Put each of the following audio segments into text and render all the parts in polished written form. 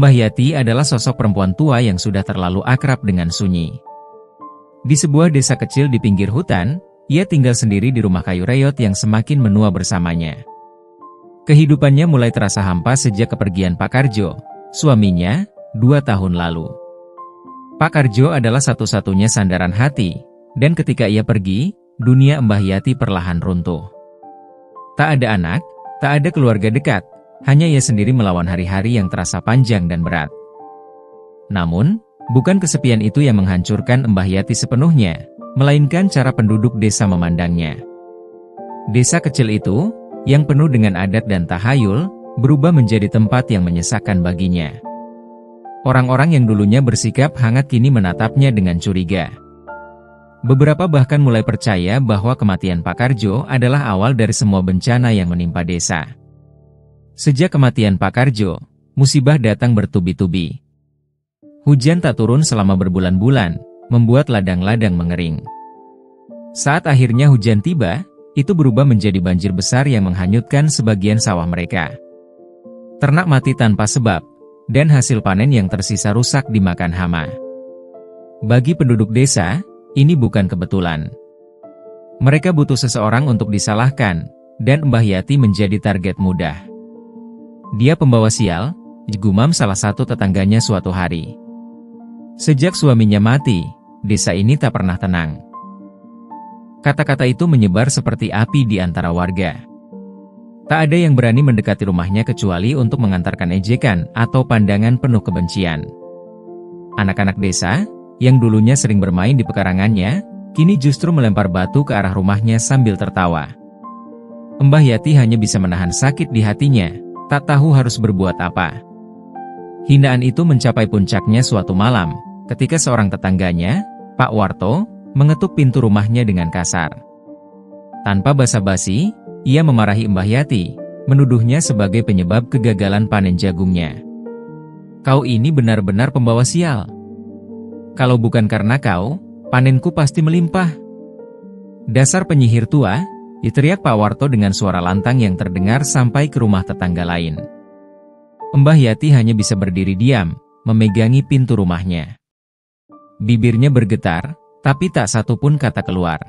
Mbah Yati adalah sosok perempuan tua yang sudah terlalu akrab dengan sunyi. Di sebuah desa kecil di pinggir hutan, ia tinggal sendiri di rumah kayu reot yang semakin menua bersamanya. Kehidupannya mulai terasa hampa sejak kepergian Pak Karjo, suaminya, 2 tahun lalu. Pak Karjo adalah satu-satunya sandaran hati, dan ketika ia pergi, dunia Mbah Yati perlahan runtuh. Tak ada anak, tak ada keluarga dekat, hanya ia sendiri melawan hari-hari yang terasa panjang dan berat. Namun, bukan kesepian itu yang menghancurkan Mbah Yati sepenuhnya, melainkan cara penduduk desa memandangnya. Desa kecil itu, yang penuh dengan adat dan tahayul, berubah menjadi tempat yang menyesakan baginya. Orang-orang yang dulunya bersikap hangat kini menatapnya dengan curiga. Beberapa bahkan mulai percaya bahwa kematian Pak Karjo adalah awal dari semua bencana yang menimpa desa. Sejak kematian Pak Karjo, musibah datang bertubi-tubi. Hujan tak turun selama berbulan-bulan, membuat ladang-ladang mengering. Saat akhirnya hujan tiba, itu berubah menjadi banjir besar yang menghanyutkan sebagian sawah mereka. Ternak mati tanpa sebab, dan hasil panen yang tersisa rusak dimakan hama. Bagi penduduk desa, ini bukan kebetulan. Mereka butuh seseorang untuk disalahkan, dan Mbah Yati menjadi target mudah. Dia pembawa sial, gumam salah satu tetangganya suatu hari. Sejak suaminya mati, desa ini tak pernah tenang. Kata-kata itu menyebar seperti api di antara warga. Tak ada yang berani mendekati rumahnya kecuali untuk mengantarkan ejekan atau pandangan penuh kebencian. Anak-anak desa, yang dulunya sering bermain di pekarangannya, kini justru melempar batu ke arah rumahnya sambil tertawa. Mbah Yati hanya bisa menahan sakit di hatinya, tak tahu harus berbuat apa. Hinaan itu mencapai puncaknya suatu malam, ketika seorang tetangganya, Pak Warto, mengetuk pintu rumahnya dengan kasar. Tanpa basa-basi, ia memarahi Mbah Yati, menuduhnya sebagai penyebab kegagalan panen jagungnya. "Kau ini benar-benar pembawa sial. Kalau bukan karena kau, panenku pasti melimpah." "Dasar penyihir tua," diteriak Pak Warto dengan suara lantang yang terdengar sampai ke rumah tetangga lain. Mbah Yati hanya bisa berdiri diam, memegangi pintu rumahnya. Bibirnya bergetar, tapi tak satu pun kata keluar.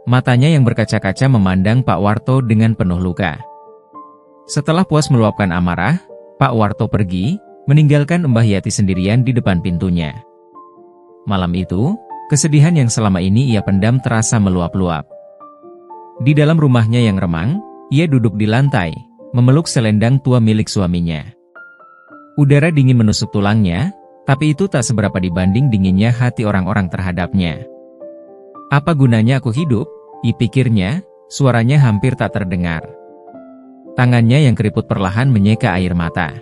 Matanya yang berkaca-kaca memandang Pak Warto dengan penuh luka. Setelah puas meluapkan amarah, Pak Warto pergi, meninggalkan Mbah Yati sendirian di depan pintunya. Malam itu, kesedihan yang selama ini ia pendam terasa meluap-luap. Di dalam rumahnya yang remang, ia duduk di lantai, memeluk selendang tua milik suaminya. Udara dingin menusuk tulangnya, tapi itu tak seberapa dibanding dinginnya hati orang-orang terhadapnya. "Apa gunanya aku hidup?" pikirnya, suaranya hampir tak terdengar. Tangannya yang keriput perlahan menyeka air mata.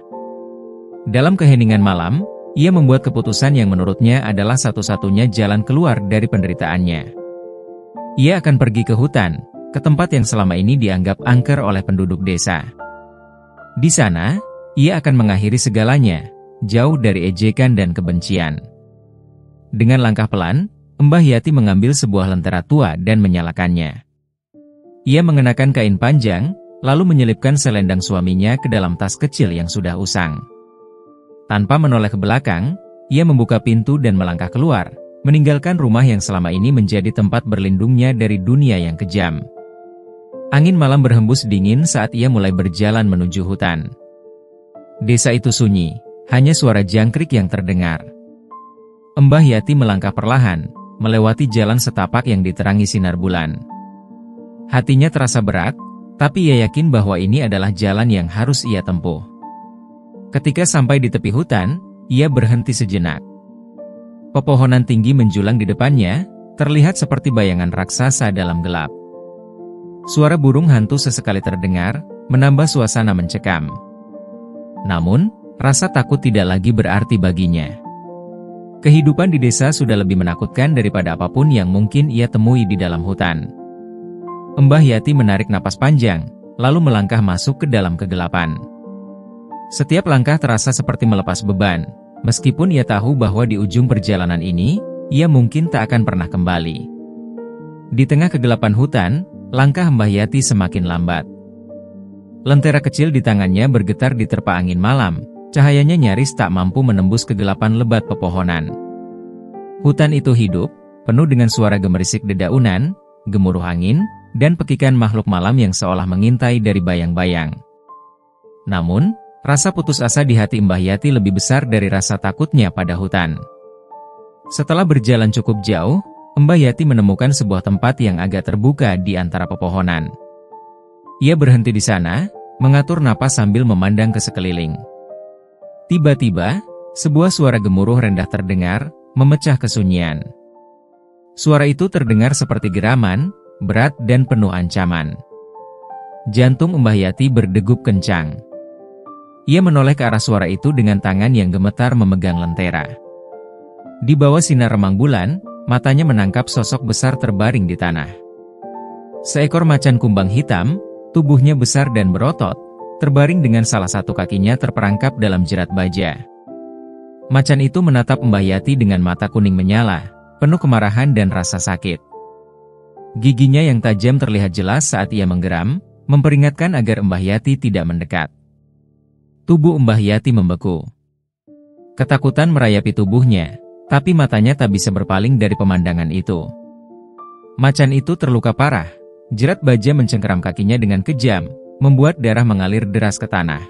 Dalam keheningan malam, ia membuat keputusan yang menurutnya adalah satu-satunya jalan keluar dari penderitaannya. Ia akan pergi ke hutan, ke tempat yang selama ini dianggap angker oleh penduduk desa. Di sana, ia akan mengakhiri segalanya, jauh dari ejekan dan kebencian. Dengan langkah pelan, Mbah Yati mengambil sebuah lentera tua dan menyalakannya. Ia mengenakan kain panjang, lalu menyelipkan selendang suaminya ke dalam tas kecil yang sudah usang. Tanpa menoleh ke belakang, ia membuka pintu dan melangkah keluar, meninggalkan rumah yang selama ini menjadi tempat berlindungnya dari dunia yang kejam. Angin malam berhembus dingin saat ia mulai berjalan menuju hutan. Desa itu sunyi, hanya suara jangkrik yang terdengar. Mbah Yati melangkah perlahan, melewati jalan setapak yang diterangi sinar bulan. Hatinya terasa berat, tapi ia yakin bahwa ini adalah jalan yang harus ia tempuh. Ketika sampai di tepi hutan, ia berhenti sejenak. Pepohonan tinggi menjulang di depannya, terlihat seperti bayangan raksasa dalam gelap. Suara burung hantu sesekali terdengar, menambah suasana mencekam. Namun, rasa takut tidak lagi berarti baginya. Kehidupan di desa sudah lebih menakutkan daripada apapun yang mungkin ia temui di dalam hutan. Mbah Yati menarik napas panjang, lalu melangkah masuk ke dalam kegelapan. Setiap langkah terasa seperti melepas beban, meskipun ia tahu bahwa di ujung perjalanan ini, ia mungkin tak akan pernah kembali. Di tengah kegelapan hutan, langkah Mbah Yati semakin lambat. Lentera kecil di tangannya bergetar diterpa angin malam, Cahayanya nyaris tak mampu menembus kegelapan lebat pepohonan. Hutan itu hidup, penuh dengan suara gemerisik dedaunan, gemuruh angin, dan pekikan makhluk malam yang seolah mengintai dari bayang-bayang. Namun, rasa putus asa di hati Mbah Yati lebih besar dari rasa takutnya pada hutan. Setelah berjalan cukup jauh, Mbah Yati menemukan sebuah tempat yang agak terbuka di antara pepohonan. Ia berhenti di sana, mengatur napas sambil memandang ke sekeliling. Tiba-tiba, sebuah suara gemuruh rendah terdengar, memecah kesunyian. Suara itu terdengar seperti geraman, berat dan penuh ancaman. Jantung Mbah Yati berdegup kencang. Ia menoleh ke arah suara itu dengan tangan yang gemetar memegang lentera. Di bawah sinar remang bulan, matanya menangkap sosok besar terbaring di tanah. Seekor macan kumbang hitam, tubuhnya besar dan berotot, terbaring dengan salah satu kakinya terperangkap dalam jerat baja. Macan itu menatap Mbah Yati dengan mata kuning menyala, penuh kemarahan dan rasa sakit. Giginya yang tajam terlihat jelas saat ia menggeram, memperingatkan agar Mbah Yati tidak mendekat. Tubuh Mbah Yati membeku. Ketakutan merayapi tubuhnya, tapi matanya tak bisa berpaling dari pemandangan itu. Macan itu terluka parah, jerat baja mencengkeram kakinya dengan kejam, membuat darah mengalir deras ke tanah.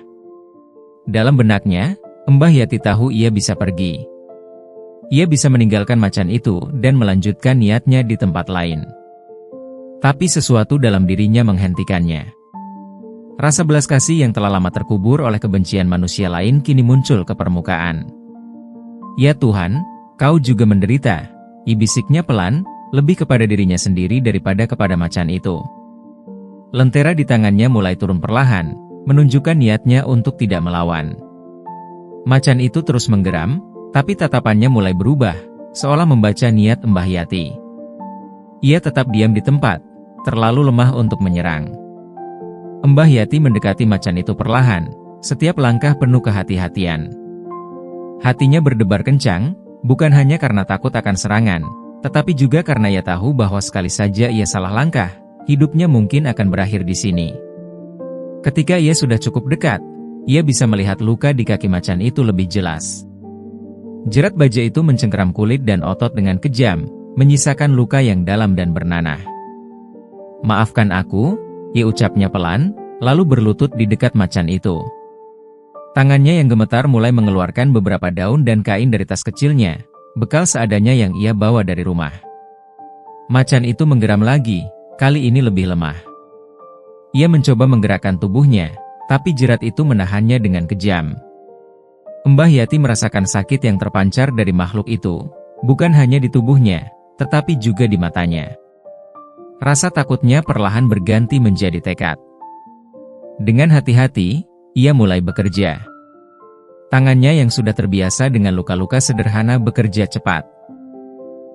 Dalam benaknya, Mbah Yati tahu ia bisa pergi. Ia bisa meninggalkan macan itu dan melanjutkan niatnya di tempat lain. Tapi sesuatu dalam dirinya menghentikannya. Rasa belas kasih yang telah lama terkubur oleh kebencian manusia lain kini muncul ke permukaan. "Ya Tuhan, kau juga menderita," bisiknya pelan, lebih kepada dirinya sendiri daripada kepada macan itu. Lentera di tangannya mulai turun perlahan, menunjukkan niatnya untuk tidak melawan. Macan itu terus menggeram, tapi tatapannya mulai berubah, seolah membaca niat Mbah Yati. Ia tetap diam di tempat, terlalu lemah untuk menyerang. Mbah Yati mendekati macan itu perlahan, setiap langkah penuh kehati-hatian. Hatinya berdebar kencang, bukan hanya karena takut akan serangan, tetapi juga karena ia tahu bahwa sekali saja ia salah langkah, hidupnya mungkin akan berakhir di sini. Ketika ia sudah cukup dekat, ia bisa melihat luka di kaki macan itu lebih jelas. Jerat baja itu mencengkeram kulit dan otot dengan kejam, menyisakan luka yang dalam dan bernanah. "Maafkan aku," ia ucapnya pelan, lalu berlutut di dekat macan itu. Tangannya yang gemetar mulai mengeluarkan beberapa daun dan kain dari tas kecilnya, bekal seadanya yang ia bawa dari rumah. Macan itu menggeram lagi, kali ini lebih lemah. Ia mencoba menggerakkan tubuhnya, tapi jerat itu menahannya dengan kejam. Mbah Yati merasakan sakit yang terpancar dari makhluk itu, bukan hanya di tubuhnya, tetapi juga di matanya. Rasa takutnya perlahan berganti menjadi tekad. Dengan hati-hati, ia mulai bekerja. Tangannya yang sudah terbiasa dengan luka-luka sederhana bekerja cepat.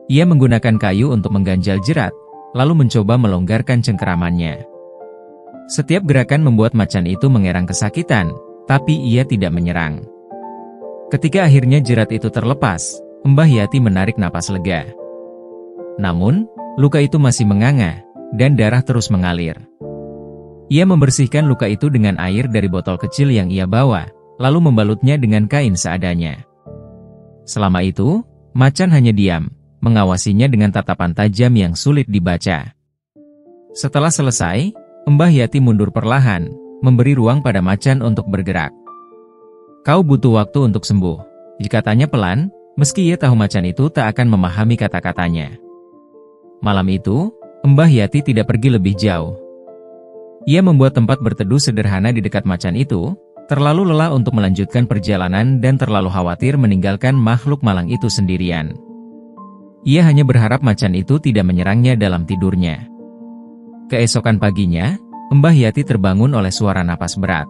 Ia menggunakan kayu untuk mengganjal jerat, lalu mencoba melonggarkan cengkeramannya. Setiap gerakan membuat macan itu mengerang kesakitan, tapi ia tidak menyerang. Ketika akhirnya jerat itu terlepas, Mbah Yati menarik napas lega. Namun, luka itu masih menganga, dan darah terus mengalir. Ia membersihkan luka itu dengan air dari botol kecil yang ia bawa, lalu membalutnya dengan kain seadanya. Selama itu, macan hanya diam, mengawasinya dengan tatapan tajam yang sulit dibaca. Setelah selesai, Mbah Yati mundur perlahan, memberi ruang pada macan untuk bergerak. "Kau butuh waktu untuk sembuh," dikatanya pelan, meski ia tahu macan itu tak akan memahami kata-katanya. Malam itu, Mbah Yati tidak pergi lebih jauh. Ia membuat tempat berteduh sederhana di dekat macan itu, terlalu lelah untuk melanjutkan perjalanan dan terlalu khawatir meninggalkan makhluk malang itu sendirian. Ia hanya berharap macan itu tidak menyerangnya dalam tidurnya. Keesokan paginya, Mbah Yati terbangun oleh suara napas berat.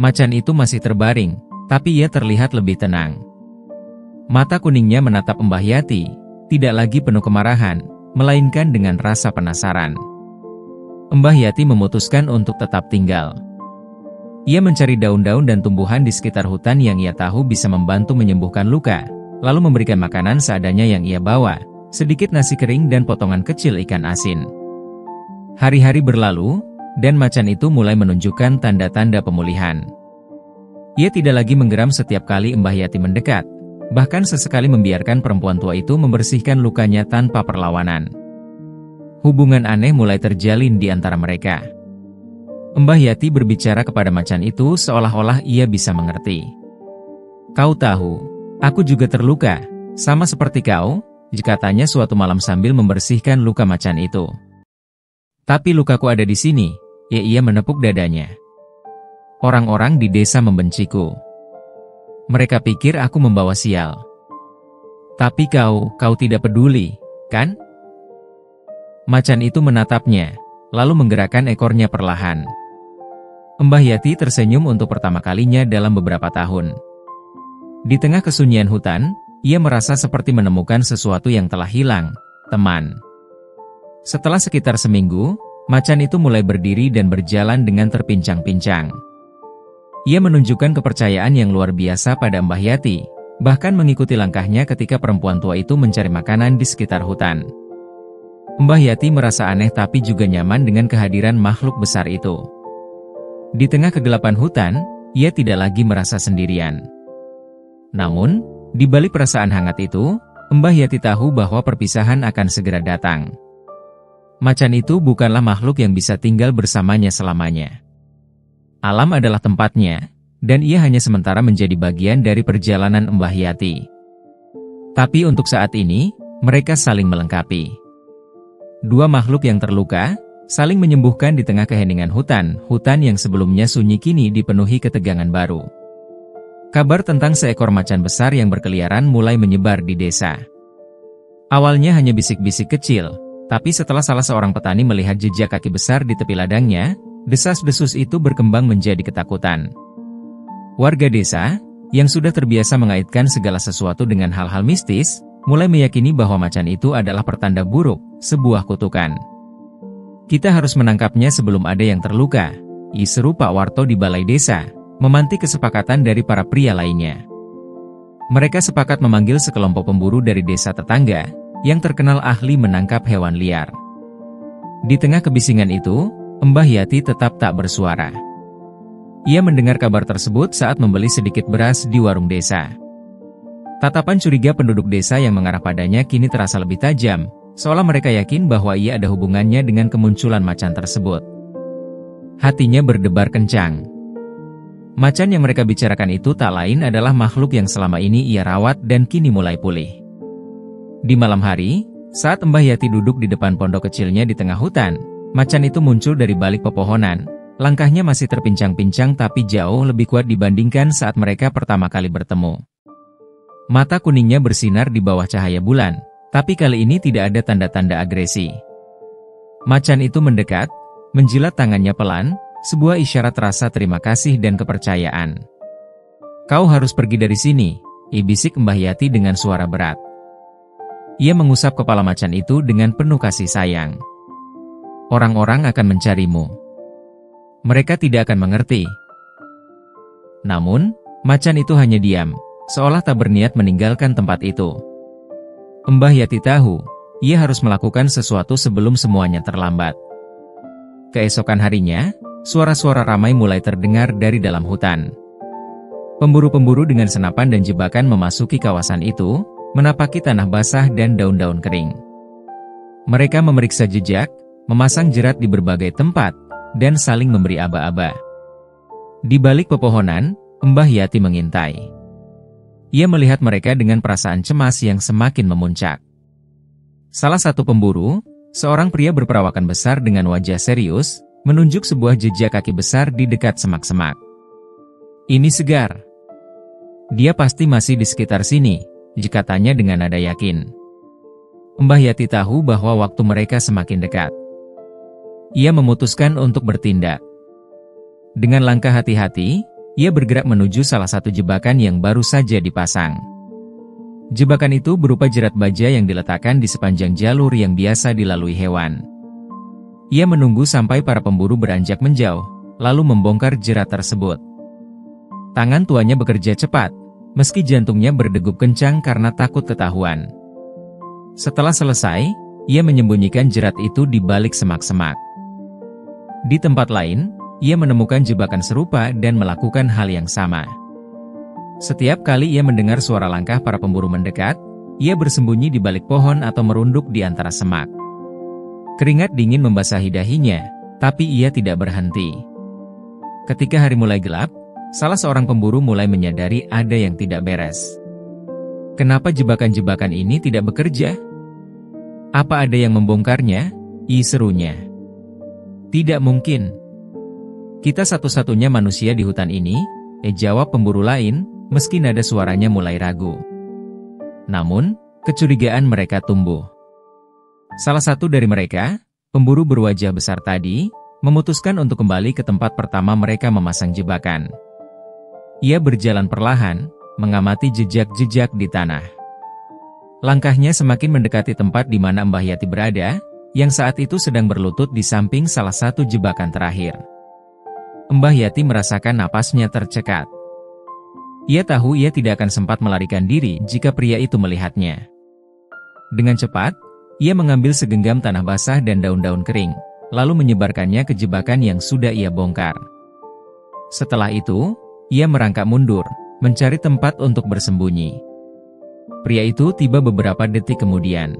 Macan itu masih terbaring, tapi ia terlihat lebih tenang. Mata kuningnya menatap Mbah Yati, tidak lagi penuh kemarahan, melainkan dengan rasa penasaran. Mbah Yati memutuskan untuk tetap tinggal. Ia mencari daun-daun dan tumbuhan di sekitar hutan yang ia tahu bisa membantu menyembuhkan luka, lalu memberikan makanan seadanya yang ia bawa, sedikit nasi kering dan potongan kecil ikan asin. Hari-hari berlalu, dan macan itu mulai menunjukkan tanda-tanda pemulihan. Ia tidak lagi menggeram setiap kali Mbah Yati mendekat, bahkan sesekali membiarkan perempuan tua itu membersihkan lukanya tanpa perlawanan. Hubungan aneh mulai terjalin di antara mereka. Mbah Yati berbicara kepada macan itu seolah-olah ia bisa mengerti. "Kau tahu, aku juga terluka, sama seperti kau," katanya suatu malam sambil membersihkan luka macan itu. "Tapi lukaku ada di sini," ia menepuk dadanya. "Orang-orang di desa membenciku. Mereka pikir aku membawa sial. Tapi kau tidak peduli, kan?" Macan itu menatapnya, lalu menggerakkan ekornya perlahan. Mbah Yati tersenyum untuk pertama kalinya dalam beberapa tahun. Di tengah kesunyian hutan, ia merasa seperti menemukan sesuatu yang telah hilang, teman. Setelah sekitar seminggu, macan itu mulai berdiri dan berjalan dengan terpincang-pincang. Ia menunjukkan kepercayaan yang luar biasa pada Mbah Yati, bahkan mengikuti langkahnya ketika perempuan tua itu mencari makanan di sekitar hutan. Mbah Yati merasa aneh tapi juga nyaman dengan kehadiran makhluk besar itu. Di tengah kegelapan hutan, ia tidak lagi merasa sendirian. Namun, di balik perasaan hangat itu, Mbah Yati tahu bahwa perpisahan akan segera datang. Macan itu bukanlah makhluk yang bisa tinggal bersamanya selamanya. Alam adalah tempatnya, dan ia hanya sementara menjadi bagian dari perjalanan Mbah Yati. Tapi untuk saat ini, mereka saling melengkapi. Dua makhluk yang terluka, saling menyembuhkan di tengah keheningan hutan yang sebelumnya sunyi kini dipenuhi ketegangan baru. Kabar tentang seekor macan besar yang berkeliaran mulai menyebar di desa. Awalnya hanya bisik-bisik kecil, tapi setelah salah seorang petani melihat jejak kaki besar di tepi ladangnya, desas-desus itu berkembang menjadi ketakutan. Warga desa, yang sudah terbiasa mengaitkan segala sesuatu dengan hal-hal mistis, mulai meyakini bahwa macan itu adalah pertanda buruk, sebuah kutukan. "Kita harus menangkapnya sebelum ada yang terluka," seru Pak Warto di balai desa, memantik kesepakatan dari para pria lainnya. Mereka sepakat memanggil sekelompok pemburu dari desa tetangga, yang terkenal ahli menangkap hewan liar. Di tengah kebisingan itu, Mbah Yati tetap tak bersuara. Ia mendengar kabar tersebut saat membeli sedikit beras di warung desa. Tatapan curiga penduduk desa yang mengarah padanya kini terasa lebih tajam, seolah mereka yakin bahwa ia ada hubungannya dengan kemunculan macan tersebut. Hatinya berdebar kencang. Macan yang mereka bicarakan itu tak lain adalah makhluk yang selama ini ia rawat dan kini mulai pulih. Di malam hari, saat Mbah Yati duduk di depan pondok kecilnya di tengah hutan, macan itu muncul dari balik pepohonan. Langkahnya masih terpincang-pincang tapi jauh lebih kuat dibandingkan saat mereka pertama kali bertemu. Mata kuningnya bersinar di bawah cahaya bulan, tapi kali ini tidak ada tanda-tanda agresi. Macan itu mendekat, menjilat tangannya pelan, sebuah isyarat rasa terima kasih dan kepercayaan. "Kau harus pergi dari sini," bisik Mbah Yati dengan suara berat. Ia mengusap kepala macan itu dengan penuh kasih sayang. "Orang-orang akan mencarimu. Mereka tidak akan mengerti." Namun, macan itu hanya diam, seolah tak berniat meninggalkan tempat itu. Mbah Yati tahu, ia harus melakukan sesuatu sebelum semuanya terlambat. Keesokan harinya, suara-suara ramai mulai terdengar dari dalam hutan. Pemburu-pemburu dengan senapan dan jebakan memasuki kawasan itu, menapaki tanah basah dan daun-daun kering. Mereka memeriksa jejak, memasang jerat di berbagai tempat, dan saling memberi aba-aba. Di balik pepohonan, Mbah Yati mengintai. Ia melihat mereka dengan perasaan cemas yang semakin memuncak. Salah satu pemburu, seorang pria berperawakan besar dengan wajah serius, menunjuk sebuah jejak kaki besar di dekat semak-semak. "Ini segar. Dia pasti masih di sekitar sini," katanya dengan nada yakin. Mbah Yati tahu bahwa waktu mereka semakin dekat. Ia memutuskan untuk bertindak. Dengan langkah hati-hati, ia bergerak menuju salah satu jebakan yang baru saja dipasang. Jebakan itu berupa jerat baja yang diletakkan di sepanjang jalur yang biasa dilalui hewan. Ia menunggu sampai para pemburu beranjak menjauh, lalu membongkar jerat tersebut. Tangan tuanya bekerja cepat, meski jantungnya berdegup kencang karena takut ketahuan. Setelah selesai, ia menyembunyikan jerat itu di balik semak-semak. Di tempat lain, ia menemukan jebakan serupa dan melakukan hal yang sama. Setiap kali ia mendengar suara langkah para pemburu mendekat, ia bersembunyi di balik pohon atau merunduk di antara semak. Keringat dingin membasahi dahinya, tapi ia tidak berhenti. Ketika hari mulai gelap, salah seorang pemburu mulai menyadari ada yang tidak beres. Kenapa jebakan-jebakan ini tidak bekerja? Apa ada yang membongkarnya? Serunya. Tidak mungkin. Kita satu-satunya manusia di hutan ini, jawab pemburu lain, meski nada suaranya mulai ragu. Namun, kecurigaan mereka tumbuh. Salah satu dari mereka, pemburu berwajah besar tadi, memutuskan untuk kembali ke tempat pertama mereka memasang jebakan. Ia berjalan perlahan, mengamati jejak-jejak di tanah. Langkahnya semakin mendekati tempat di mana Mbah Yati berada, yang saat itu sedang berlutut di samping salah satu jebakan terakhir. Mbah Yati merasakan napasnya tercekat. Ia tahu ia tidak akan sempat melarikan diri jika pria itu melihatnya. Dengan cepat, ia mengambil segenggam tanah basah dan daun-daun kering, lalu menyebarkannya ke jebakan yang sudah ia bongkar. Setelah itu, ia merangkak mundur, mencari tempat untuk bersembunyi. Pria itu tiba beberapa detik kemudian.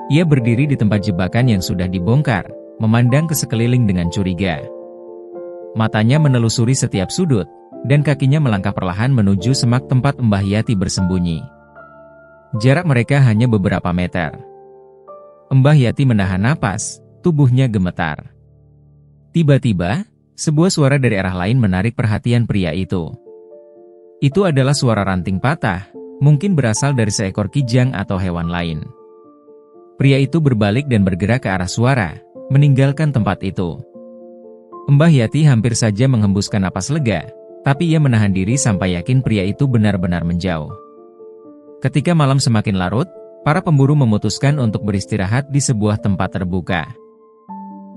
Ia berdiri di tempat jebakan yang sudah dibongkar, memandang ke sekeliling dengan curiga. Matanya menelusuri setiap sudut, dan kakinya melangkah perlahan menuju semak tempat Mbah Yati bersembunyi. Jarak mereka hanya beberapa meter. Mbah Yati menahan napas, tubuhnya gemetar. Tiba-tiba, sebuah suara dari arah lain menarik perhatian pria itu. Itu adalah suara ranting patah, mungkin berasal dari seekor kijang atau hewan lain. Pria itu berbalik dan bergerak ke arah suara, meninggalkan tempat itu. Mbah Yati hampir saja menghembuskan napas lega, tapi ia menahan diri sampai yakin pria itu benar-benar menjauh. Ketika malam semakin larut, para pemburu memutuskan untuk beristirahat di sebuah tempat terbuka.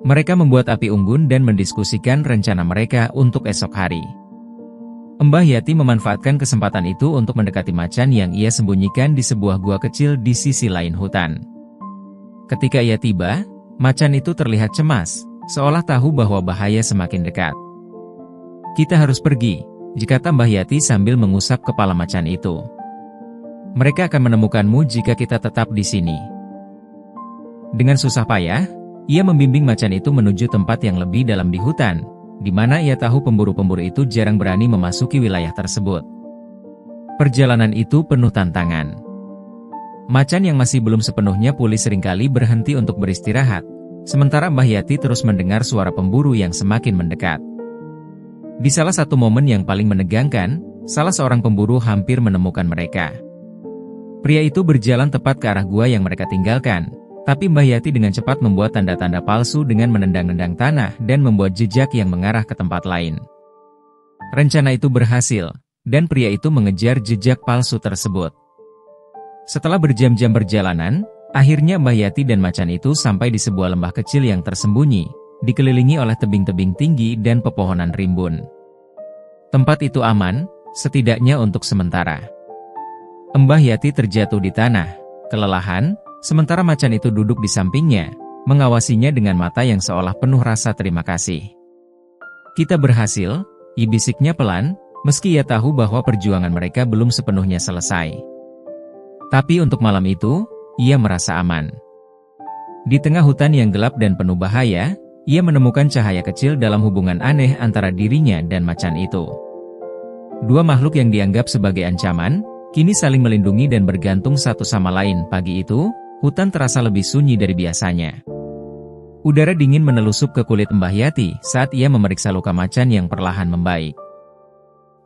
Mereka membuat api unggun dan mendiskusikan rencana mereka untuk esok hari. Mbah Yati memanfaatkan kesempatan itu untuk mendekati macan yang ia sembunyikan di sebuah gua kecil di sisi lain hutan. Ketika ia tiba, macan itu terlihat cemas, seolah tahu bahwa bahaya semakin dekat. Kita harus pergi, kata Mbah Yati sambil mengusap kepala macan itu. Mereka akan menemukanmu jika kita tetap di sini. Dengan susah payah, ia membimbing macan itu menuju tempat yang lebih dalam di hutan, di mana ia tahu pemburu-pemburu itu jarang berani memasuki wilayah tersebut. Perjalanan itu penuh tantangan. Macan yang masih belum sepenuhnya pulih seringkali berhenti untuk beristirahat, sementara Mbah Yati terus mendengar suara pemburu yang semakin mendekat. Di salah satu momen yang paling menegangkan, salah seorang pemburu hampir menemukan mereka. Pria itu berjalan tepat ke arah gua yang mereka tinggalkan, tapi Mbah Yati dengan cepat membuat tanda-tanda palsu dengan menendang-nendang tanah dan membuat jejak yang mengarah ke tempat lain. Rencana itu berhasil, dan pria itu mengejar jejak palsu tersebut. Setelah berjam-jam perjalanan, akhirnya Mbah Yati dan macan itu sampai di sebuah lembah kecil yang tersembunyi, dikelilingi oleh tebing-tebing tinggi dan pepohonan rimbun. Tempat itu aman, setidaknya untuk sementara. Mbah Yati terjatuh di tanah, kelelahan, sementara macan itu duduk di sampingnya, mengawasinya dengan mata yang seolah penuh rasa terima kasih. Kita berhasil, bisiknya pelan, meski ia tahu bahwa perjuangan mereka belum sepenuhnya selesai. Tapi untuk malam itu, ia merasa aman. Di tengah hutan yang gelap dan penuh bahaya, ia menemukan cahaya kecil dalam hubungan aneh antara dirinya dan macan itu. Dua makhluk yang dianggap sebagai ancaman, kini saling melindungi dan bergantung satu sama lain. Pagi itu, hutan terasa lebih sunyi dari biasanya. Udara dingin menelusup ke kulit Mbah Yati saat ia memeriksa luka macan yang perlahan membaik.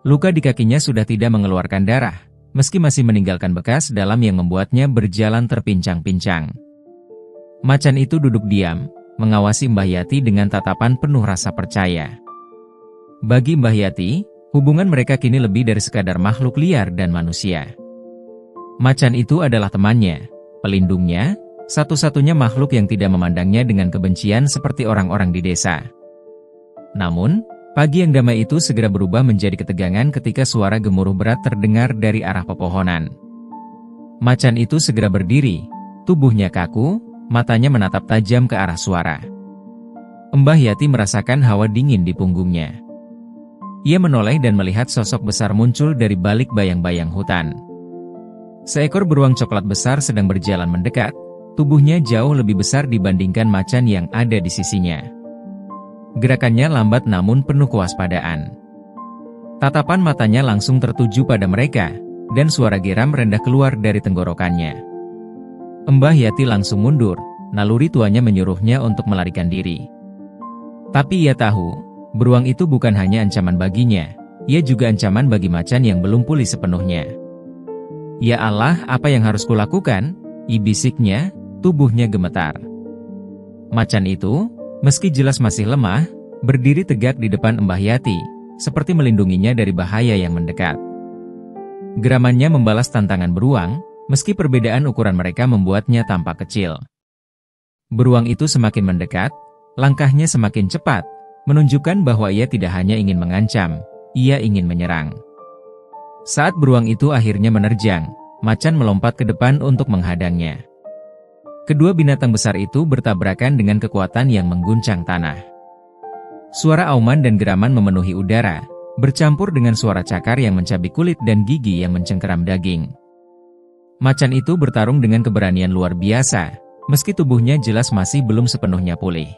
Luka di kakinya sudah tidak mengeluarkan darah, meski masih meninggalkan bekas dalam yang membuatnya berjalan terpincang-pincang. Macan itu duduk diam, mengawasi Mbah Yati dengan tatapan penuh rasa percaya. Bagi Mbah Yati, hubungan mereka kini lebih dari sekadar makhluk liar dan manusia. Macan itu adalah temannya, pelindungnya, satu-satunya makhluk yang tidak memandangnya dengan kebencian seperti orang-orang di desa. Namun, pagi yang damai itu segera berubah menjadi ketegangan ketika suara gemuruh berat terdengar dari arah pepohonan. Macan itu segera berdiri, tubuhnya kaku, matanya menatap tajam ke arah suara. Mbah Yati merasakan hawa dingin di punggungnya. Ia menoleh dan melihat sosok besar muncul dari balik bayang-bayang hutan. Seekor beruang coklat besar sedang berjalan mendekat, tubuhnya jauh lebih besar dibandingkan macan yang ada di sisinya. Gerakannya lambat namun penuh kewaspadaan. Tatapan matanya langsung tertuju pada mereka, dan suara geram rendah keluar dari tenggorokannya. Mbah Yati langsung mundur, naluri tuanya menyuruhnya untuk melarikan diri. Tapi ia tahu, beruang itu bukan hanya ancaman baginya, ia juga ancaman bagi macan yang belum pulih sepenuhnya. Ya Allah, apa yang harus kulakukan? Bisiknya, tubuhnya gemetar. Macan itu, meski jelas masih lemah, berdiri tegak di depan Mbah Yati, seperti melindunginya dari bahaya yang mendekat. Geramannya membalas tantangan beruang, meski perbedaan ukuran mereka membuatnya tampak kecil. Beruang itu semakin mendekat, langkahnya semakin cepat, menunjukkan bahwa ia tidak hanya ingin mengancam, ia ingin menyerang. Saat beruang itu akhirnya menerjang, macan melompat ke depan untuk menghadangnya. Kedua binatang besar itu bertabrakan dengan kekuatan yang mengguncang tanah. Suara auman dan geraman memenuhi udara, bercampur dengan suara cakar yang mencabik kulit dan gigi yang mencengkeram daging. Macan itu bertarung dengan keberanian luar biasa, meski tubuhnya jelas masih belum sepenuhnya pulih.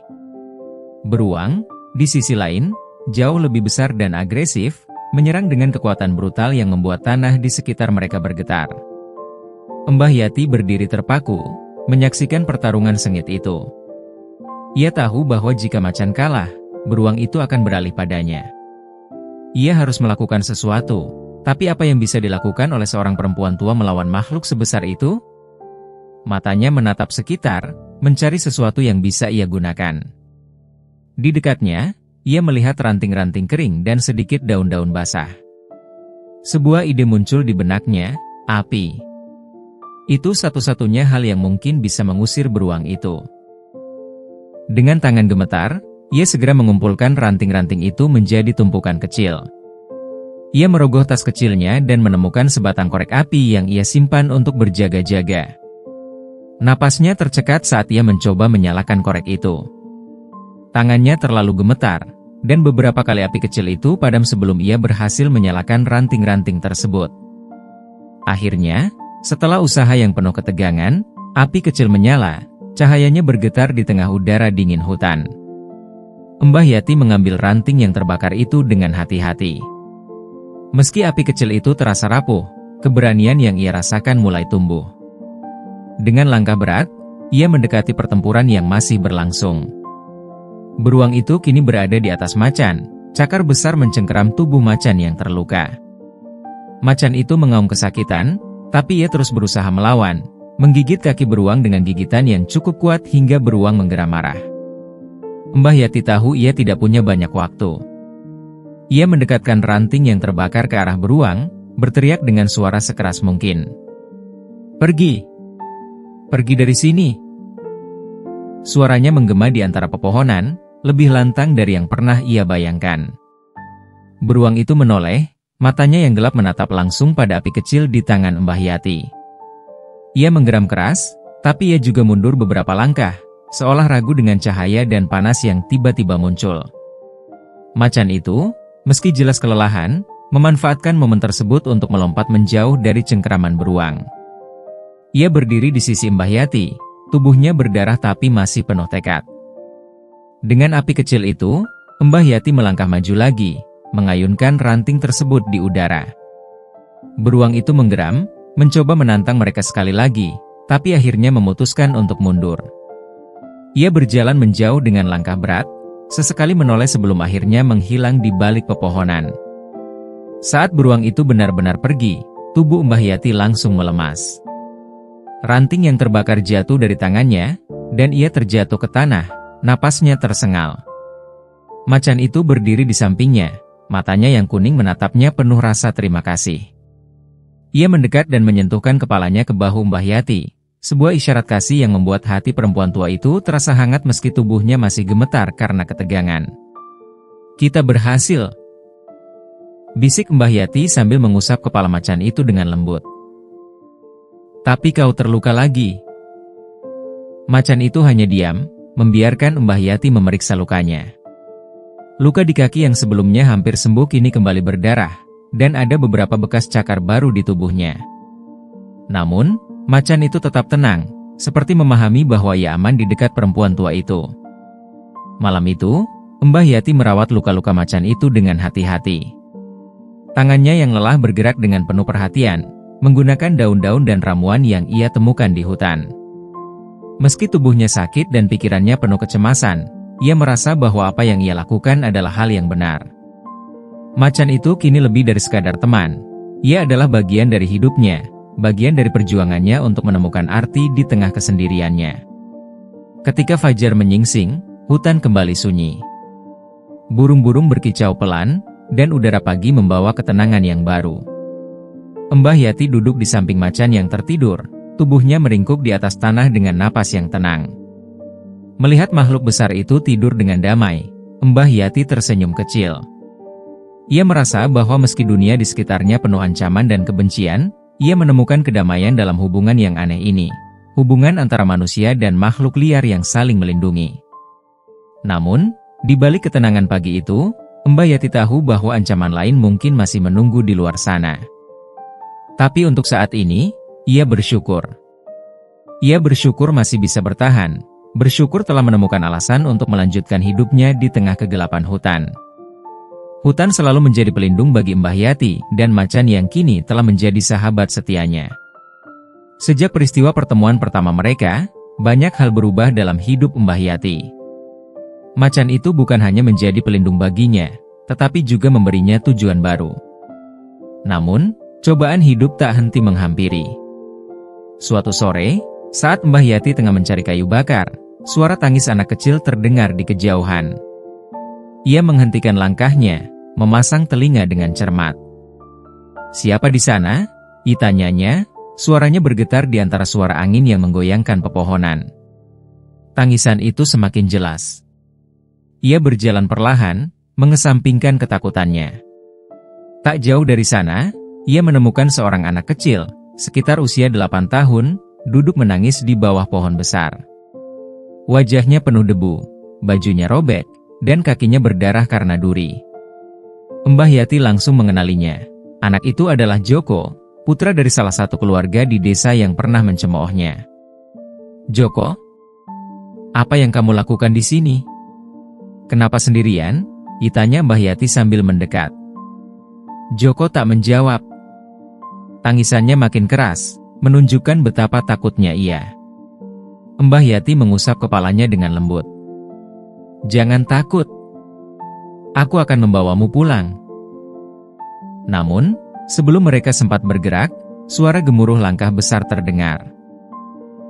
Beruang, di sisi lain, jauh lebih besar dan agresif, menyerang dengan kekuatan brutal yang membuat tanah di sekitar mereka bergetar. Mbah Yati berdiri terpaku, menyaksikan pertarungan sengit itu. Ia tahu bahwa jika macan kalah, beruang itu akan beralih padanya. Ia harus melakukan sesuatu, tapi apa yang bisa dilakukan oleh seorang perempuan tua melawan makhluk sebesar itu? Matanya menatap sekitar, mencari sesuatu yang bisa ia gunakan. Di dekatnya, ia melihat ranting-ranting kering dan sedikit daun-daun basah. Sebuah ide muncul di benaknya, api. Itu satu-satunya hal yang mungkin bisa mengusir beruang itu. Dengan tangan gemetar, ia segera mengumpulkan ranting-ranting itu menjadi tumpukan kecil. Ia merogoh tas kecilnya dan menemukan sebatang korek api yang ia simpan untuk berjaga-jaga. Napasnya tercekat saat ia mencoba menyalakan korek itu. Tangannya terlalu gemetar, dan beberapa kali api kecil itu padam sebelum ia berhasil menyalakan ranting-ranting tersebut. Akhirnya, setelah usaha yang penuh ketegangan, api kecil menyala, cahayanya bergetar di tengah udara dingin hutan. Mbah Yati mengambil ranting yang terbakar itu dengan hati-hati. Meski api kecil itu terasa rapuh, keberanian yang ia rasakan mulai tumbuh. Dengan langkah berat, ia mendekati pertempuran yang masih berlangsung. Beruang itu kini berada di atas macan, cakar besar mencengkeram tubuh macan yang terluka. Macan itu mengaum kesakitan, tapi ia terus berusaha melawan, menggigit kaki beruang dengan gigitan yang cukup kuat hingga beruang menggeram marah. Mbah Yati tahu ia tidak punya banyak waktu. Ia mendekatkan ranting yang terbakar ke arah beruang, berteriak dengan suara sekeras mungkin. "Pergi! Pergi dari sini!" Suaranya menggema di antara pepohonan, lebih lantang dari yang pernah ia bayangkan. Beruang itu menoleh, matanya yang gelap menatap langsung pada api kecil di tangan Mbah Yati. Ia menggeram keras, tapi ia juga mundur beberapa langkah, seolah ragu dengan cahaya dan panas yang tiba-tiba muncul. Macan itu, meski jelas kelelahan, memanfaatkan momen tersebut untuk melompat menjauh dari cengkeraman beruang. Ia berdiri di sisi Mbah Yati, tubuhnya berdarah tapi masih penuh tekad. Dengan api kecil itu, Mbah Yati melangkah maju lagi, mengayunkan ranting tersebut di udara. Beruang itu menggeram, mencoba menantang mereka sekali lagi, tapi akhirnya memutuskan untuk mundur. Ia berjalan menjauh dengan langkah berat, sesekali menoleh sebelum akhirnya menghilang di balik pepohonan. Saat beruang itu benar-benar pergi, tubuh Mbah Yati langsung melemas. Ranting yang terbakar jatuh dari tangannya, dan ia terjatuh ke tanah. Napasnya tersengal. Macan itu berdiri di sampingnya, matanya yang kuning menatapnya penuh rasa terima kasih. Ia mendekat dan menyentuhkan kepalanya ke bahu Mbah Yati, sebuah isyarat kasih yang membuat hati perempuan tua itu terasa hangat meski tubuhnya masih gemetar karena ketegangan. "Kita berhasil!" bisik Mbah Yati sambil mengusap kepala macan itu dengan lembut. "Tapi kau terluka lagi." Macan itu hanya diam, membiarkan Mbah Yati memeriksa lukanya. Luka di kaki yang sebelumnya hampir sembuh kini kembali berdarah, dan ada beberapa bekas cakar baru di tubuhnya. Namun, macan itu tetap tenang, seperti memahami bahwa ia aman di dekat perempuan tua itu. Malam itu, Mbah Yati merawat luka-luka macan itu dengan hati-hati. Tangannya yang lelah bergerak dengan penuh perhatian, menggunakan daun-daun dan ramuan yang ia temukan di hutan. Meski tubuhnya sakit dan pikirannya penuh kecemasan, ia merasa bahwa apa yang ia lakukan adalah hal yang benar. Macan itu kini lebih dari sekadar teman. Ia adalah bagian dari hidupnya, bagian dari perjuangannya untuk menemukan arti di tengah kesendiriannya. Ketika fajar menyingsing, hutan kembali sunyi. Burung-burung berkicau pelan, dan udara pagi membawa ketenangan yang baru. Mbah Yati duduk di samping macan yang tertidur, tubuhnya meringkuk di atas tanah dengan napas yang tenang. Melihat makhluk besar itu tidur dengan damai, Mbah Yati tersenyum kecil. Ia merasa bahwa meski dunia di sekitarnya penuh ancaman dan kebencian, ia menemukan kedamaian dalam hubungan yang aneh ini, hubungan antara manusia dan makhluk liar yang saling melindungi. Namun, di balik ketenangan pagi itu, Mbah Yati tahu bahwa ancaman lain mungkin masih menunggu di luar sana. Tapi untuk saat ini, ia bersyukur. Ia bersyukur masih bisa bertahan, bersyukur telah menemukan alasan untuk melanjutkan hidupnya di tengah kegelapan hutan. Hutan selalu menjadi pelindung bagi Mbah Yati dan macan yang kini telah menjadi sahabat setianya. Sejak peristiwa pertemuan pertama mereka, banyak hal berubah dalam hidup Mbah Yati. Macan itu bukan hanya menjadi pelindung baginya, tetapi juga memberinya tujuan baru. Namun, cobaan hidup tak henti menghampiri. Suatu sore, saat Mbah Yati tengah mencari kayu bakar, suara tangis anak kecil terdengar di kejauhan. Ia menghentikan langkahnya, memasang telinga dengan cermat. "Siapa di sana?" ditanyanya, suaranya bergetar di antara suara angin yang menggoyangkan pepohonan. Tangisan itu semakin jelas. Ia berjalan perlahan, mengesampingkan ketakutannya. Tak jauh dari sana, ia menemukan seorang anak kecil, sekitar usia 8 tahun, duduk menangis di bawah pohon besar. Wajahnya penuh debu, bajunya robek, dan kakinya berdarah karena duri. Mbah Yati langsung mengenalinya. Anak itu adalah Joko, putra dari salah satu keluarga di desa yang pernah mencemoohnya. "Joko, apa yang kamu lakukan di sini? Kenapa sendirian?" ditanya Mbah Yati sambil mendekat. Joko tak menjawab. Tangisannya makin keras, menunjukkan betapa takutnya ia. Mbah Yati mengusap kepalanya dengan lembut. "Jangan takut. Aku akan membawamu pulang." Namun, sebelum mereka sempat bergerak, suara gemuruh langkah besar terdengar.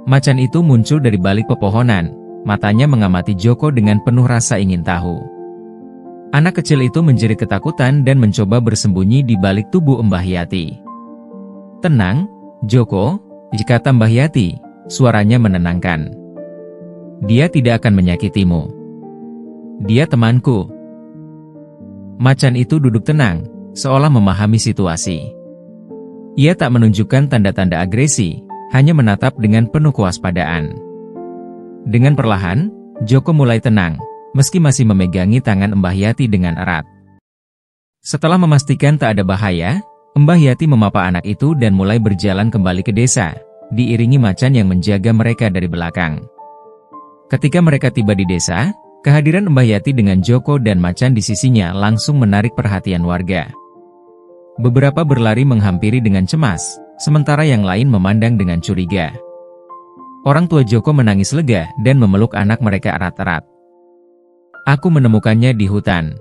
Macan itu muncul dari balik pepohonan, matanya mengamati Joko dengan penuh rasa ingin tahu. Anak kecil itu menjerit ketakutan dan mencoba bersembunyi di balik tubuh Mbah Yati. "Tenang, Joko," kata Mbah Yati, suaranya menenangkan. "Dia tidak akan menyakitimu. Dia temanku." Macan itu duduk tenang, seolah memahami situasi. Ia tak menunjukkan tanda-tanda agresi, hanya menatap dengan penuh kewaspadaan. Dengan perlahan, Joko mulai tenang, meski masih memegangi tangan Mbah Yati dengan erat. Setelah memastikan tak ada bahaya, Mbah Yati memapa anak itu dan mulai berjalan kembali ke desa, diiringi macan yang menjaga mereka dari belakang. Ketika mereka tiba di desa, kehadiran Mbah Yati dengan Joko dan macan di sisinya langsung menarik perhatian warga. Beberapa berlari menghampiri dengan cemas, sementara yang lain memandang dengan curiga. Orang tua Joko menangis lega dan memeluk anak mereka erat-erat. "Aku menemukannya di hutan.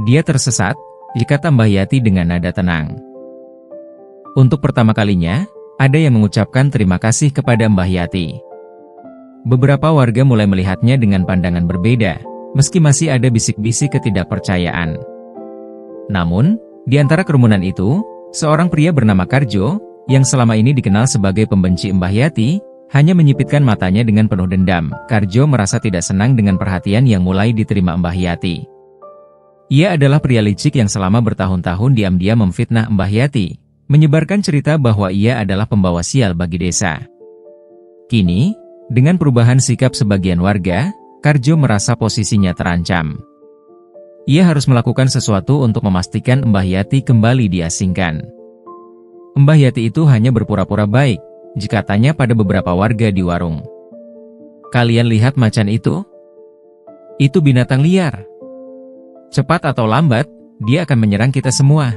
Dia tersesat," kata Mbah Yati dengan nada tenang. Untuk pertama kalinya, ada yang mengucapkan terima kasih kepada Mbah Yati. Beberapa warga mulai melihatnya dengan pandangan berbeda, meski masih ada bisik-bisik ketidakpercayaan. Namun, di antara kerumunan itu, seorang pria bernama Karjo, yang selama ini dikenal sebagai pembenci Mbah Yati, hanya menyipitkan matanya dengan penuh dendam. Karjo merasa tidak senang dengan perhatian yang mulai diterima Mbah Yati. Ia adalah pria licik yang selama bertahun-tahun diam-diam memfitnah Mbah Yati, menyebarkan cerita bahwa ia adalah pembawa sial bagi desa. Kini, dengan perubahan sikap sebagian warga, Karjo merasa posisinya terancam. Ia harus melakukan sesuatu untuk memastikan Mbah Yati kembali diasingkan. Mbah Yati itu hanya berpura-pura baik, jika tanya pada beberapa warga di warung. Kalian lihat macan itu? Itu binatang liar. Cepat atau lambat, dia akan menyerang kita semua.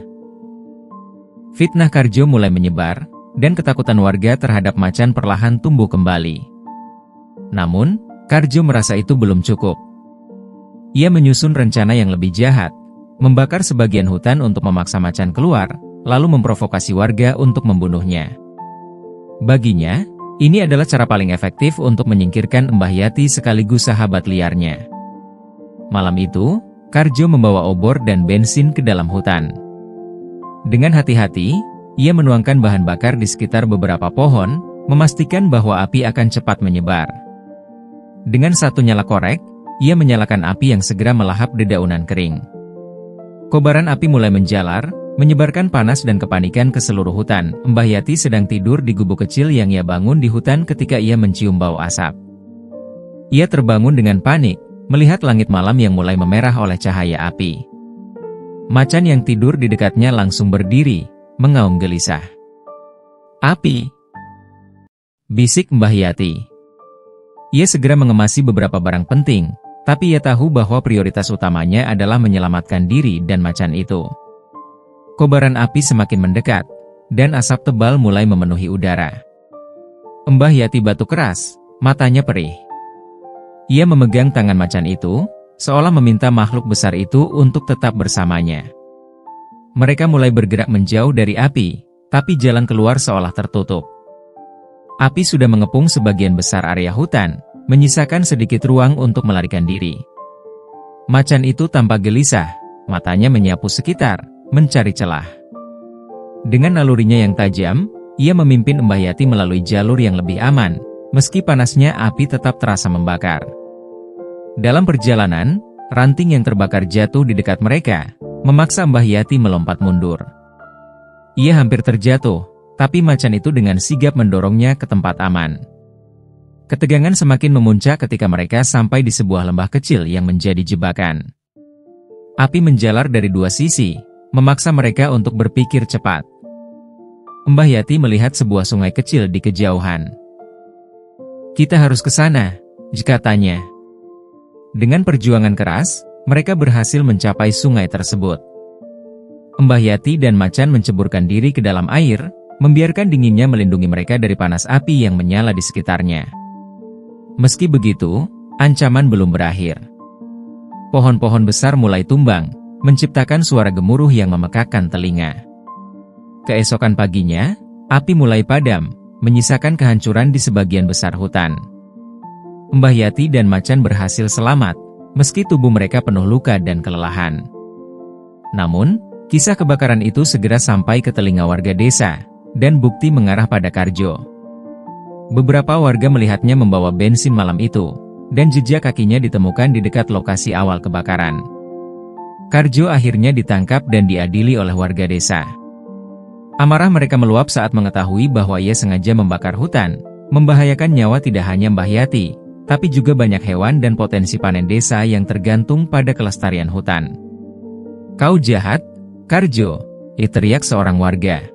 Fitnah Karjo mulai menyebar, dan ketakutan warga terhadap macan perlahan tumbuh kembali. Namun, Karjo merasa itu belum cukup. Ia menyusun rencana yang lebih jahat, membakar sebagian hutan untuk memaksa macan keluar, lalu memprovokasi warga untuk membunuhnya. Baginya, ini adalah cara paling efektif untuk menyingkirkan Mbah Yati sekaligus sahabat liarnya. Malam itu, Karjo membawa obor dan bensin ke dalam hutan. Dengan hati-hati, ia menuangkan bahan bakar di sekitar beberapa pohon, memastikan bahwa api akan cepat menyebar. Dengan satu nyala korek, ia menyalakan api yang segera melahap dedaunan kering. Kobaran api mulai menjalar, menyebarkan panas dan kepanikan ke seluruh hutan. Mbah Yati sedang tidur di gubuk kecil yang ia bangun di hutan ketika ia mencium bau asap. Ia terbangun dengan panik, melihat langit malam yang mulai memerah oleh cahaya api. Macan yang tidur di dekatnya langsung berdiri, mengaum gelisah. "Api!" bisik Mbah Yati. Ia segera mengemasi beberapa barang penting, tapi ia tahu bahwa prioritas utamanya adalah menyelamatkan diri dan macan itu. Kobaran api semakin mendekat, dan asap tebal mulai memenuhi udara. Mbah Yati batuk keras, matanya perih. Ia memegang tangan macan itu, seolah meminta makhluk besar itu untuk tetap bersamanya. Mereka mulai bergerak menjauh dari api, tapi jalan keluar seolah tertutup. Api sudah mengepung sebagian besar area hutan, menyisakan sedikit ruang untuk melarikan diri. Macan itu tampak gelisah, matanya menyapu sekitar, mencari celah. Dengan nalurinya yang tajam, ia memimpin Mbah Yati melalui jalur yang lebih aman, meski panasnya api tetap terasa membakar. Dalam perjalanan, ranting yang terbakar jatuh di dekat mereka, memaksa Mbah Yati melompat mundur. Ia hampir terjatuh, tapi macan itu dengan sigap mendorongnya ke tempat aman. Ketegangan semakin memuncak ketika mereka sampai di sebuah lembah kecil yang menjadi jebakan. Api menjalar dari dua sisi, memaksa mereka untuk berpikir cepat. Mbah Yati melihat sebuah sungai kecil di kejauhan. "Kita harus ke sana," katanya. Dengan perjuangan keras, mereka berhasil mencapai sungai tersebut. Mbah Yati dan macan menceburkan diri ke dalam air, membiarkan dinginnya melindungi mereka dari panas api yang menyala di sekitarnya. Meski begitu, ancaman belum berakhir. Pohon-pohon besar mulai tumbang, menciptakan suara gemuruh yang memekakkan telinga. Keesokan paginya, api mulai padam, menyisakan kehancuran di sebagian besar hutan. Mbah Yati dan macan berhasil selamat, meski tubuh mereka penuh luka dan kelelahan. Namun, kisah kebakaran itu segera sampai ke telinga warga desa, dan bukti mengarah pada Karjo. Beberapa warga melihatnya membawa bensin malam itu, dan jejak kakinya ditemukan di dekat lokasi awal kebakaran. Karjo akhirnya ditangkap dan diadili oleh warga desa. Amarah mereka meluap saat mengetahui bahwa ia sengaja membakar hutan, membahayakan nyawa tidak hanya Mbah Yati, tapi juga banyak hewan dan potensi panen desa yang tergantung pada kelestarian hutan. "Kau jahat, Karjo," teriak seorang warga.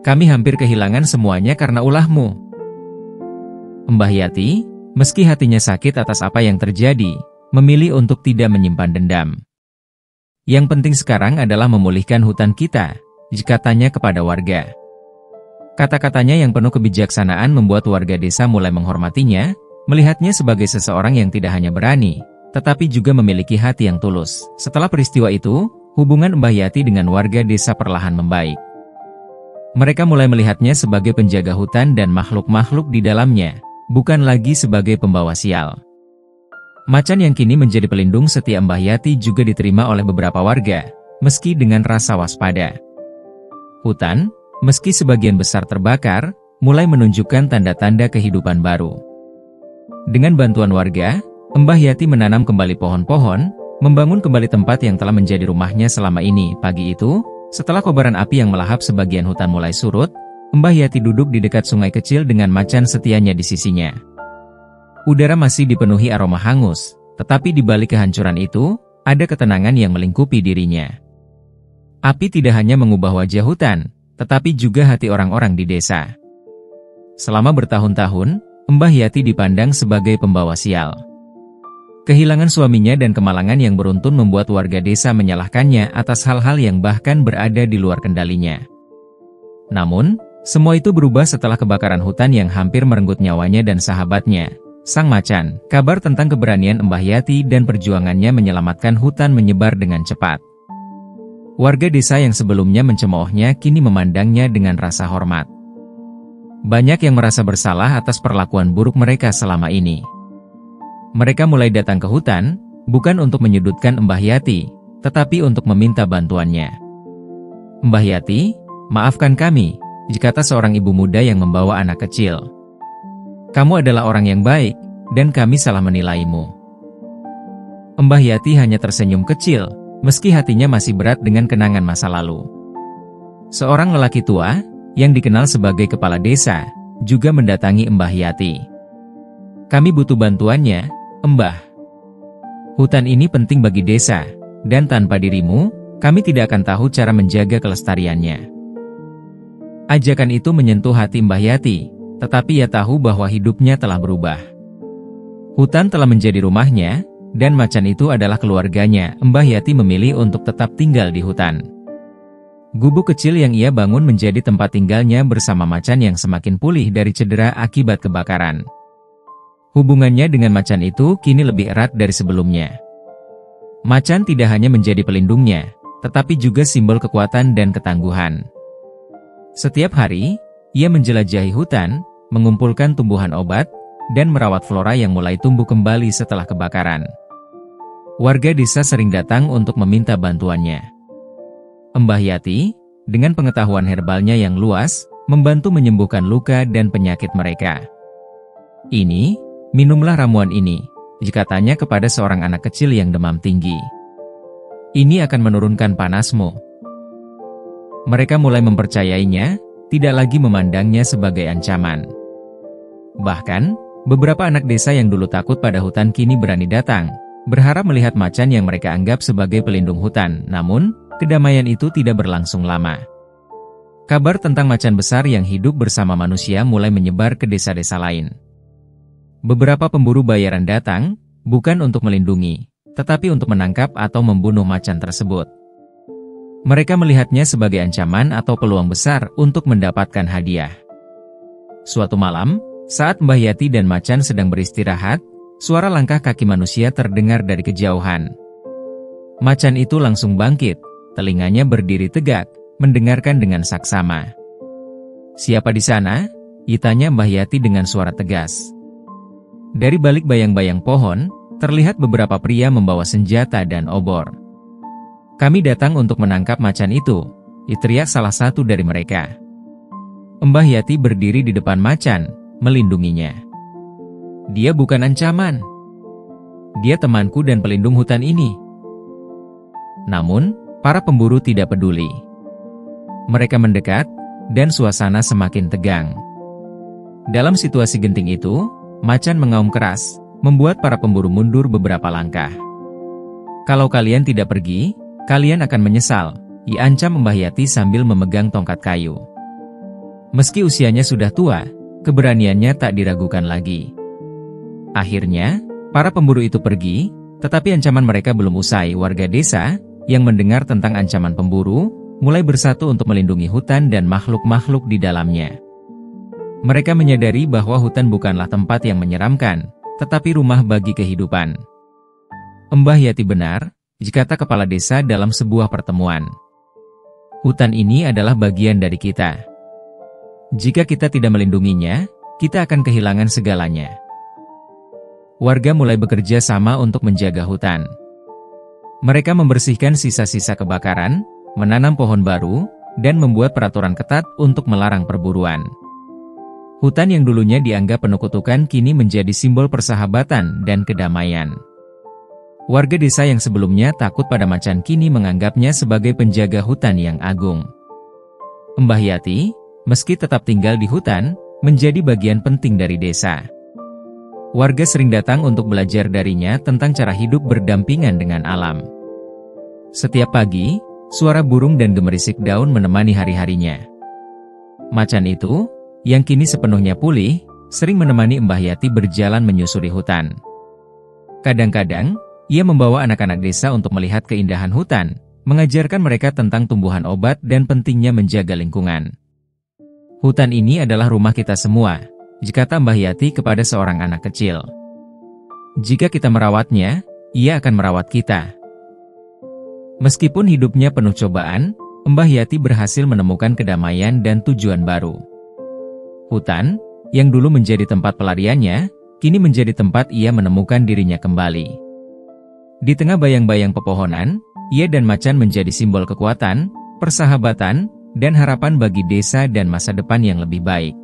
"Kami hampir kehilangan semuanya karena ulahmu." Mbah Yati, meski hatinya sakit atas apa yang terjadi, memilih untuk tidak menyimpan dendam. "Yang penting sekarang adalah memulihkan hutan kita," katanya kepada warga. Kata-katanya yang penuh kebijaksanaan membuat warga desa mulai menghormatinya, melihatnya sebagai seseorang yang tidak hanya berani, tetapi juga memiliki hati yang tulus. Setelah peristiwa itu, hubungan Mbah Yati dengan warga desa perlahan membaik. Mereka mulai melihatnya sebagai penjaga hutan dan makhluk-makhluk di dalamnya, bukan lagi sebagai pembawa sial. Macan yang kini menjadi pelindung setia Mbah Yati juga diterima oleh beberapa warga, meski dengan rasa waspada. Hutan, meski sebagian besar terbakar, mulai menunjukkan tanda-tanda kehidupan baru. Dengan bantuan warga, Mbah Yati menanam kembali pohon-pohon, membangun kembali tempat yang telah menjadi rumahnya selama ini. Pagi itu, setelah kobaran api yang melahap sebagian hutan mulai surut, Mbah Yati duduk di dekat sungai kecil dengan macan setianya di sisinya. Udara masih dipenuhi aroma hangus, tetapi di balik kehancuran itu, ada ketenangan yang melingkupi dirinya. Api tidak hanya mengubah wajah hutan, tetapi juga hati orang-orang di desa. Selama bertahun-tahun, Mbah Yati dipandang sebagai pembawa sial. Kehilangan suaminya dan kemalangan yang beruntun membuat warga desa menyalahkannya atas hal-hal yang bahkan berada di luar kendalinya. Namun, semua itu berubah setelah kebakaran hutan yang hampir merenggut nyawanya dan sahabatnya, Sang Macan. Kabar tentang keberanian Mbah Yati dan perjuangannya menyelamatkan hutan menyebar dengan cepat. Warga desa yang sebelumnya mencemoohnya kini memandangnya dengan rasa hormat. Banyak yang merasa bersalah atas perlakuan buruk mereka selama ini. Mereka mulai datang ke hutan, bukan untuk menyudutkan Mbah Yati, tetapi untuk meminta bantuannya. "Mbah Yati, maafkan kami," kata seorang ibu muda yang membawa anak kecil. "Kamu adalah orang yang baik, dan kami salah menilaimu." Mbah Yati hanya tersenyum kecil, meski hatinya masih berat dengan kenangan masa lalu. Seorang lelaki tua, yang dikenal sebagai kepala desa, juga mendatangi Mbah Yati. "Kami butuh bantuannya, Mbah. Hutan ini penting bagi desa, dan tanpa dirimu, kami tidak akan tahu cara menjaga kelestariannya." Ajakan itu menyentuh hati Mbah Yati, tetapi ia tahu bahwa hidupnya telah berubah. Hutan telah menjadi rumahnya, dan macan itu adalah keluarganya. Mbah Yati memilih untuk tetap tinggal di hutan. Gubuk kecil yang ia bangun menjadi tempat tinggalnya bersama macan yang semakin pulih dari cedera akibat kebakaran. Hubungannya dengan macan itu kini lebih erat dari sebelumnya. Macan tidak hanya menjadi pelindungnya, tetapi juga simbol kekuatan dan ketangguhan. Setiap hari, ia menjelajahi hutan, mengumpulkan tumbuhan obat, dan merawat flora yang mulai tumbuh kembali setelah kebakaran. Warga desa sering datang untuk meminta bantuannya. Mbah Yati, dengan pengetahuan herbalnya yang luas, membantu menyembuhkan luka dan penyakit mereka. "Ini, minumlah ramuan ini," katanya kepada seorang anak kecil yang demam tinggi. "Ini akan menurunkan panasmu." Mereka mulai mempercayainya, tidak lagi memandangnya sebagai ancaman. Bahkan, beberapa anak desa yang dulu takut pada hutan kini berani datang, berharap melihat macan yang mereka anggap sebagai pelindung hutan. Namun, kedamaian itu tidak berlangsung lama. Kabar tentang macan besar yang hidup bersama manusia mulai menyebar ke desa-desa lain. Beberapa pemburu bayaran datang, bukan untuk melindungi, tetapi untuk menangkap atau membunuh macan tersebut. Mereka melihatnya sebagai ancaman atau peluang besar untuk mendapatkan hadiah. Suatu malam, saat Mbah Yati dan macan sedang beristirahat, suara langkah kaki manusia terdengar dari kejauhan. Macan itu langsung bangkit, telinganya berdiri tegak, mendengarkan dengan saksama. "Siapa di sana?" tanya Mbah Yati dengan suara tegas. Dari balik bayang-bayang pohon, terlihat beberapa pria membawa senjata dan obor. "Kami datang untuk menangkap macan itu," teriak salah satu dari mereka. Mbah Yati berdiri di depan macan, melindunginya. "Dia bukan ancaman. Dia temanku dan pelindung hutan ini." Namun, para pemburu tidak peduli. Mereka mendekat, dan suasana semakin tegang. Dalam situasi genting itu, macan mengaum keras, membuat para pemburu mundur beberapa langkah. "Kalau kalian tidak pergi, kalian akan menyesal," ancam Mbah Yati sambil memegang tongkat kayu. Meski usianya sudah tua, keberaniannya tak diragukan lagi. Akhirnya, para pemburu itu pergi, tetapi ancaman mereka belum usai. Warga desa, yang mendengar tentang ancaman pemburu, mulai bersatu untuk melindungi hutan dan makhluk-makhluk di dalamnya. Mereka menyadari bahwa hutan bukanlah tempat yang menyeramkan, tetapi rumah bagi kehidupan. Mbah Yati benar, kata kepala desa dalam sebuah pertemuan. Hutan ini adalah bagian dari kita. Jika kita tidak melindunginya, kita akan kehilangan segalanya. Warga mulai bekerja sama untuk menjaga hutan. Mereka membersihkan sisa-sisa kebakaran, menanam pohon baru, dan membuat peraturan ketat untuk melarang perburuan. Hutan yang dulunya dianggap penuh kutukan kini menjadi simbol persahabatan dan kedamaian. Warga desa yang sebelumnya takut pada macan kini menganggapnya sebagai penjaga hutan yang agung. Mbah Yati, meski tetap tinggal di hutan, menjadi bagian penting dari desa. Warga sering datang untuk belajar darinya tentang cara hidup berdampingan dengan alam. Setiap pagi, suara burung dan gemerisik daun menemani hari-harinya. Macan itu, yang kini sepenuhnya pulih, sering menemani Mbah Yati berjalan menyusuri hutan. Kadang-kadang, ia membawa anak-anak desa untuk melihat keindahan hutan, mengajarkan mereka tentang tumbuhan obat dan pentingnya menjaga lingkungan. Hutan ini adalah rumah kita semua, kata Mbah Yati kepada seorang anak kecil. Jika kita merawatnya, ia akan merawat kita. Meskipun hidupnya penuh cobaan, Mbah Yati berhasil menemukan kedamaian dan tujuan baru. Hutan, yang dulu menjadi tempat pelariannya, kini menjadi tempat ia menemukan dirinya kembali. Di tengah bayang-bayang pepohonan, ia dan macan menjadi simbol kekuatan, persahabatan, dan harapan bagi desa dan masa depan yang lebih baik.